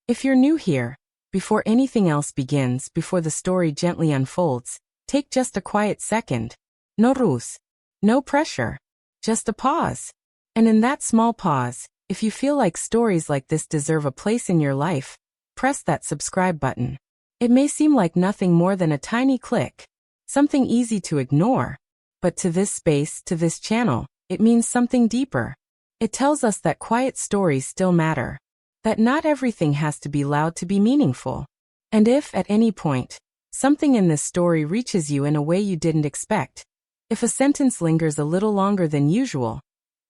If you're new here, before anything else begins, before the story gently unfolds, take just a quiet second. No ruse. No pressure. Just a pause. And in that small pause, if you feel like stories like this deserve a place in your life, press that subscribe button. It may seem like nothing more than a tiny click, something easy to ignore, but to this space, to this channel, it means something deeper. It tells us that quiet stories still matter, that not everything has to be loud to be meaningful. And if, at any point, something in this story reaches you in a way you didn't expect, if a sentence lingers a little longer than usual,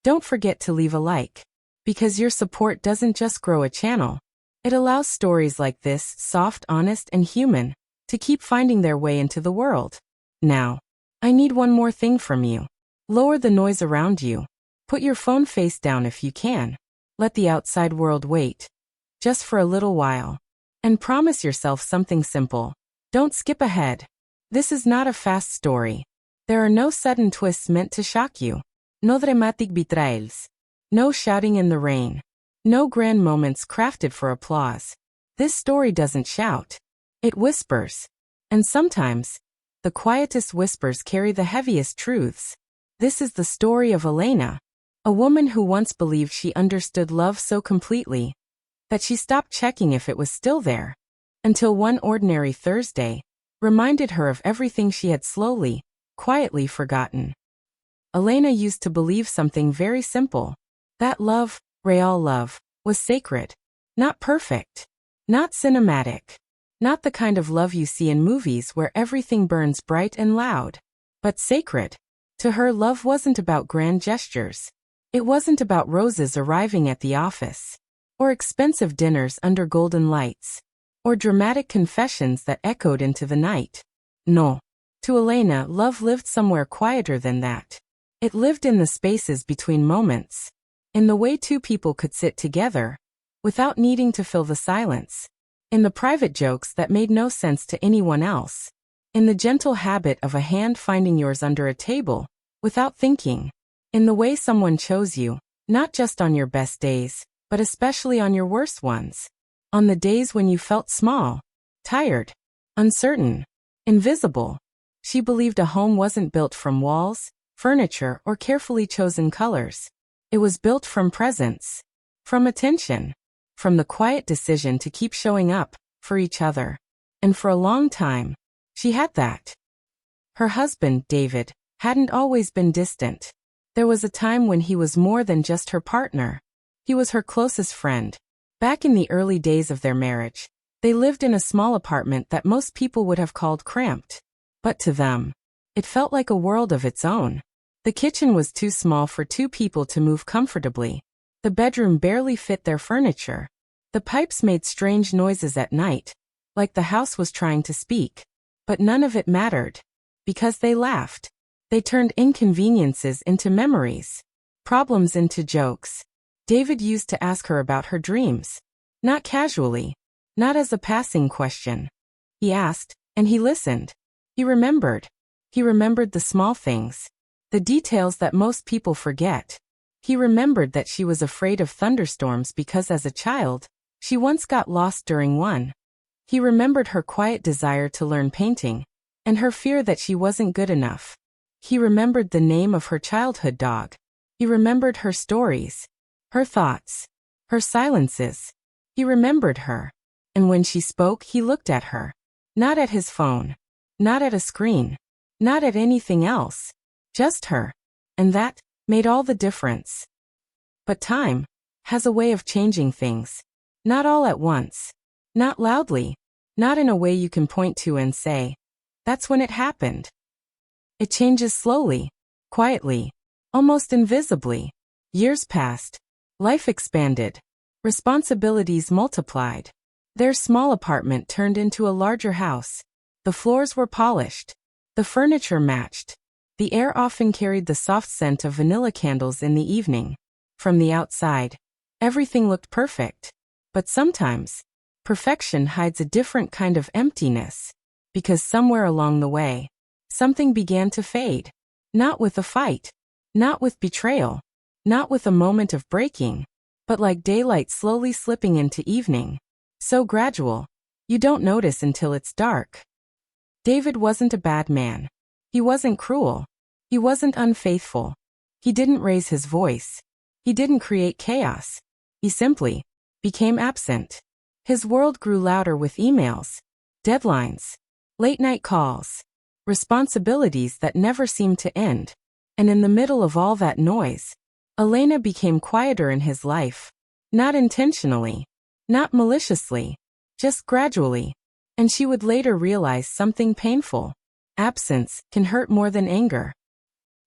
don't forget to leave a like. Because your support doesn't just grow a channel, it allows stories like this, soft, honest, and human, to keep finding their way into the world. Now, I need one more thing from you. Lower the noise around you. Put your phone face down if you can. Let the outside world wait. Just for a little while. And promise yourself something simple. Don't skip ahead. This is not a fast story. There are no sudden twists meant to shock you. No dramatic betrayals. No shouting in the rain. No grand moments crafted for applause. This story doesn't shout. It whispers. And sometimes, the quietest whispers carry the heaviest truths. This is the story of Elena, a woman who once believed she understood love so completely that she stopped checking if it was still there, until one ordinary Thursday reminded her of everything she had slowly, quietly forgotten. Elena used to believe something very simple, that love, real love, was sacred, not perfect, not cinematic, not the kind of love you see in movies where everything burns bright and loud, but sacred. To her, love wasn't about grand gestures. It wasn't about roses arriving at the office, or expensive dinners under golden lights, or dramatic confessions that echoed into the night. No. To Elena, love lived somewhere quieter than that. It lived in the spaces between moments, in the way two people could sit together, without needing to fill the silence, in the private jokes that made no sense to anyone else, in the gentle habit of a hand finding yours under a table, without thinking, in the way someone chose you, not just on your best days, but especially on your worst ones, on the days when you felt small, tired, uncertain, invisible. She believed a home wasn't built from walls, furniture, or carefully chosen colors. It was built from presence, from attention, from the quiet decision to keep showing up for each other. And for a long time, she had that. Her husband, David, hadn't always been distant. There was a time when he was more than just her partner. He was her closest friend. Back in the early days of their marriage, they lived in a small apartment that most people would have called cramped. But to them, it felt like a world of its own. The kitchen was too small for two people to move comfortably. The bedroom barely fit their furniture. The pipes made strange noises at night, like the house was trying to speak. But none of it mattered, because they laughed. They turned inconveniences into memories, problems into jokes. David used to ask her about her dreams. Not casually, not as a passing question. He asked, and he listened. He remembered. He remembered the small things, the details that most people forget. He remembered that she was afraid of thunderstorms because as a child, she once got lost during one. He remembered her quiet desire to learn painting, and her fear that she wasn't good enough. He remembered the name of her childhood dog. He remembered her stories, her thoughts, her silences. He remembered her. And when she spoke, he looked at her. Not at his phone. Not at a screen. Not at anything else. Just her. And that made all the difference. But time has a way of changing things. Not all at once. Not loudly. Not in a way you can point to and say, that's when it happened. It changes slowly, quietly, almost invisibly. Years passed. Life expanded. Responsibilities multiplied. Their small apartment turned into a larger house. The floors were polished. The furniture matched. The air often carried the soft scent of vanilla candles in the evening. From the outside, everything looked perfect. But sometimes, perfection hides a different kind of emptiness. Because somewhere along the way, something began to fade. Not with a fight. Not with betrayal. Not with a moment of breaking. But like daylight slowly slipping into evening. So gradual. You don't notice until it's dark. David wasn't a bad man. He wasn't cruel. He wasn't unfaithful. He didn't raise his voice. He didn't create chaos. He simply became absent. His world grew louder with emails, deadlines, late-night calls, responsibilities that never seemed to end. And in the middle of all that noise, Elena became quieter in his life. Not intentionally, not maliciously, just gradually. And she would later realize something painful. Absence can hurt more than anger.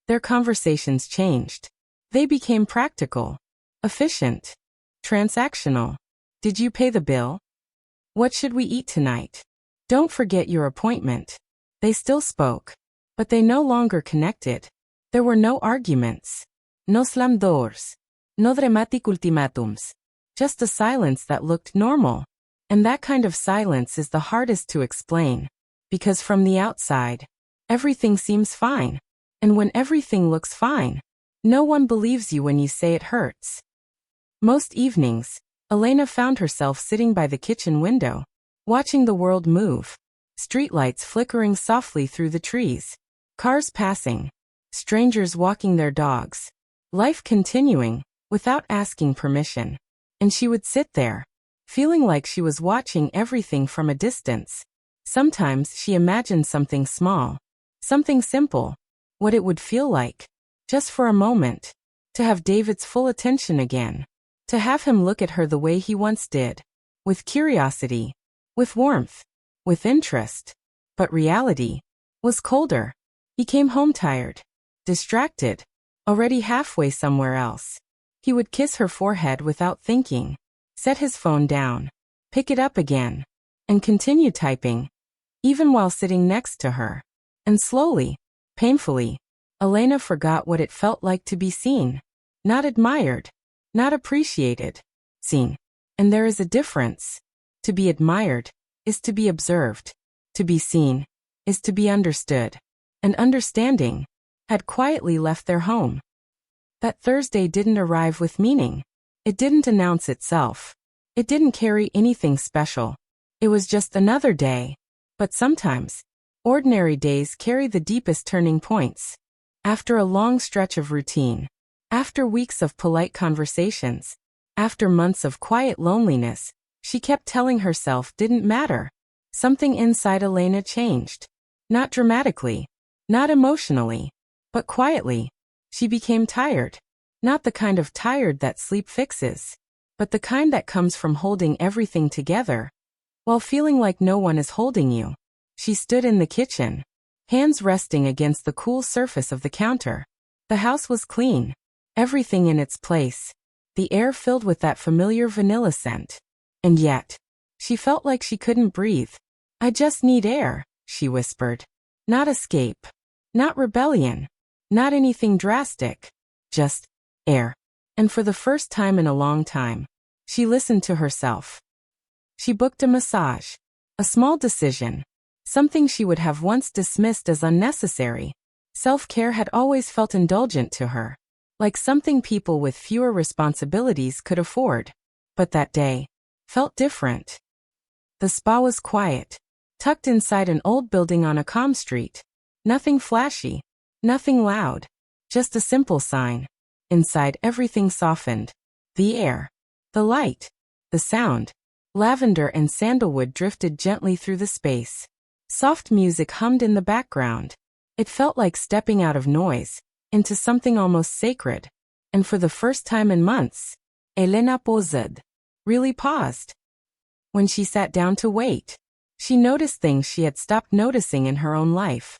Their conversations changed. They became practical, efficient, transactional. Did you pay the bill? What should we eat tonight? Don't forget your appointment. They still spoke, but they no longer connected. There were no arguments, no slam doors, no dramatic ultimatums, just a silence that looked normal. And that kind of silence is the hardest to explain, because from the outside, everything seems fine. And when everything looks fine, no one believes you when you say it hurts. Most evenings, Elena found herself sitting by the kitchen window, watching the world move, streetlights flickering softly through the trees, cars passing, strangers walking their dogs, life continuing, without asking permission. And she would sit there, feeling like she was watching everything from a distance. Sometimes she imagined something small, something simple, what it would feel like, just for a moment, to have David's full attention again, to have him look at her the way he once did, with curiosity, with warmth, with interest. But reality was colder. He came home tired, distracted, already halfway somewhere else. He would kiss her forehead without thinking, set his phone down, pick it up again, and continue typing, even while sitting next to her. And slowly, painfully, Elena forgot what it felt like to be seen, not admired, not appreciated, seen. And there is a difference. To be admired is to be observed. To be seen is to be understood. And understanding had quietly left their home. That Thursday didn't arrive with meaning. It didn't announce itself. It didn't carry anything special. It was just another day. But sometimes, ordinary days carry the deepest turning points. After a long stretch of routine, after weeks of polite conversations, after months of quiet loneliness, she kept telling herself didn't matter. Something inside Elena changed. Not dramatically, not emotionally, but quietly. She became tired. Not the kind of tired that sleep fixes, but the kind that comes from holding everything together, while feeling like no one is holding you. She stood in the kitchen, hands resting against the cool surface of the counter. The house was clean, everything in its place, the air filled with that familiar vanilla scent. And yet, she felt like she couldn't breathe. I just need air, she whispered. Not escape, not rebellion, not anything drastic, just air. And for the first time in a long time, she listened to herself. She booked a massage, a small decision, something she would have once dismissed as unnecessary. Self-care had always felt indulgent to her, like something people with fewer responsibilities could afford. But that day felt different. The spa was quiet, tucked inside an old building on a calm street. Nothing flashy, nothing loud, just a simple sign. Inside, everything softened. The air, the light, the sound. Lavender and sandalwood drifted gently through the space. Soft music hummed in the background. It felt like stepping out of noise, into something almost sacred. And for the first time in months, Elena paused. Really paused. When she sat down to wait, she noticed things she had stopped noticing in her own life.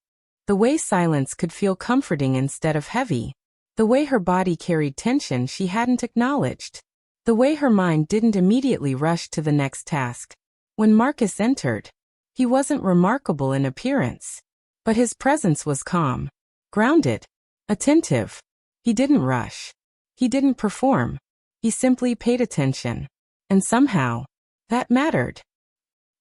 The way silence could feel comforting instead of heavy. The way her body carried tension she hadn't acknowledged. The way her mind didn't immediately rush to the next task. When Marcus entered, he wasn't remarkable in appearance, but his presence was calm, grounded, attentive. He didn't rush. He didn't perform. He simply paid attention. And somehow, that mattered.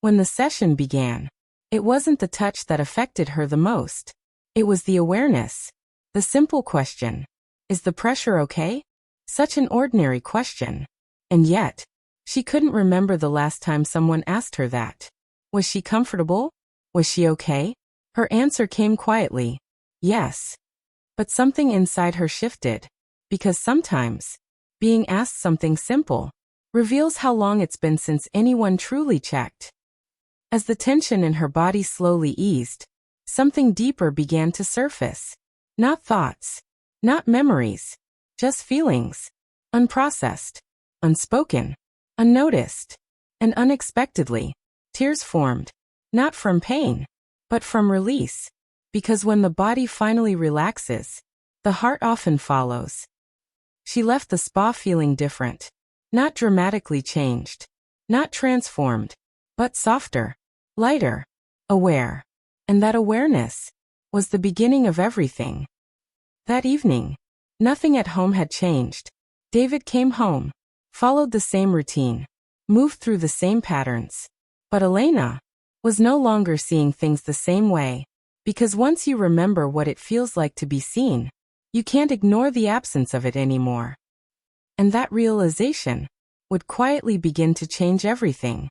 When the session began, it wasn't the touch that affected her the most. It was the awareness. The simple question, is the pressure okay? Such an ordinary question. And yet, She couldn't remember the last time someone asked her that. Was she comfortable? Was she okay? Her answer came quietly. Yes. But something inside her shifted. Because sometimes, being asked something simple reveals how long it's been since anyone truly checked. As the tension in her body slowly eased, something deeper began to surface. Not thoughts, not memories, just feelings. Unprocessed, unspoken, unnoticed. And unexpectedly, tears formed. Not from pain, but from release. Because when the body finally relaxes, the heart often follows. She left the spa feeling different. Not dramatically changed. Not transformed. But softer. Lighter. Aware. And that awareness was the beginning of everything. That evening, nothing at home had changed. David came home, followed the same routine, moved through the same patterns. But Elena was no longer seeing things the same way. Because once you remember what it feels like to be seen, you can't ignore the absence of it anymore. And that realization would quietly begin to change everything.